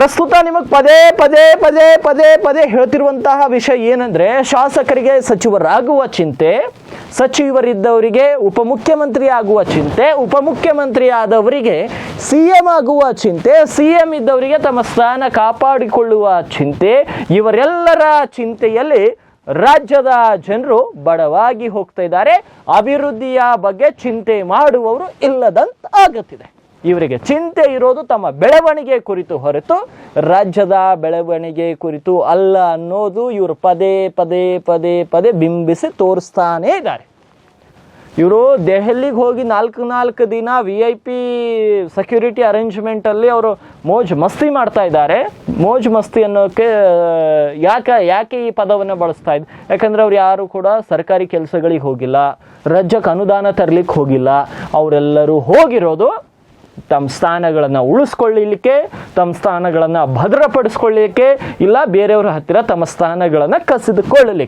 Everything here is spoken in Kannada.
ಪ್ರಸ್ತುತ ನಿಮಗೆ ಪದೇ ಪದೇ ಪದೇ ಪದೇ ಪದೇ ಹೇಳ್ತಿರುವಂತಹ ವಿಷಯ ಏನಂದ್ರೆ, ಶಾಸಕರಿಗೆ ಸಚಿವರಾಗುವ ಚಿಂತೆ, ಸಚಿವರಿದ್ದವರಿಗೆ ಉಪಮುಖ್ಯಮಂತ್ರಿ ಆಗುವ ಚಿಂತೆ, ಉಪಮುಖ್ಯಮಂತ್ರಿ ಆದವರಿಗೆ ಸಿಎಂ ಆಗುವ ಚಿಂತೆ, ಸಿಎಂ ಇದ್ದವರಿಗೆ ತಮ್ಮ ಸ್ಥಾನ ಕಾಪಾಡಿಕೊಳ್ಳುವ ಚಿಂತೆ. ಇವರೆಲ್ಲರ ಚಿಂತೆಯಲ್ಲಿ ರಾಜ್ಯದ ಜನರು ಬಡವಾಗಿ ಹೋಗ್ತಾ ಇದ್ದಾರೆ. ಅಭಿವೃದ್ಧಿಯ ಬಗ್ಗೆ ಚಿಂತೆ ಮಾಡುವವರು ಇಲ್ಲದಂತ ಆಗುತ್ತಿದೆ. ಇವರಿಗೆ ಚಿಂತೆ ಇರೋದು ತಮ್ಮ ಬೆಳವಣಿಗೆ ಕುರಿತು ಹೊರತು ರಾಜ್ಯದ ಬೆಳವಣಿಗೆ ಕುರಿತು ಅಲ್ಲ ಅನ್ನೋದು ಇವರು ಪದೇ ಪದೇ ಪದೇ ಪದೇ ಬಿಂಬಿಸಿ ತೋರಿಸ್ತಾನೇ ಇದ್ದಾರೆ. ಇವರು ದೆಹಲಿಗೆ ಹೋಗಿ ನಾಲ್ಕು ದಿನ VIP ಸೆಕ್ಯೂರಿಟಿ ಅರೇಂಜ್ಮೆಂಟಲ್ಲಿ ಅವರು ಮೋಜ್ ಮಸ್ತಿ ಮಾಡ್ತಾ ಇದ್ದಾರೆ. ಮೋಜ್ ಮಸ್ತಿ ಅನ್ನೋಕ್ಕೆ ಯಾಕೆ ಈ ಪದವನ್ನು ಬಳಸ್ತಾ ಇದ್ದಾರೆ? ಯಾಕಂದರೆ ಅವ್ರು ಯಾರು ಕೂಡ ಸರ್ಕಾರಿ ಕೆಲಸಗಳಿಗೆ ಹೋಗಿಲ್ಲ, ರಾಜ್ಯಕ್ಕೆ ಅನುದಾನ ತರಲಿಕ್ಕೆ ಹೋಗಿಲ್ಲ. ಅವರೆಲ್ಲರೂ ಹೋಗಿರೋದು ತಮ್ಮ ಸ್ಥಾನಗಳನ್ನು ಉಳಿಸ್ಕೊಳ್ಳಲಿಕ್ಕೆ, ತಮ್ಮ ಸ್ಥಾನಗಳನ್ನು ಭದ್ರಪಡಿಸ್ಕೊಳ್ಳಲಿಕ್ಕೆ, ಇಲ್ಲ ಬೇರೆಯವ್ರ ಹತ್ತಿರ ತಮ್ಮ ಸ್ಥಾನಗಳನ್ನು ಕಸಿದುಕೊಳ್ಳಲಿಕ್ಕೆ.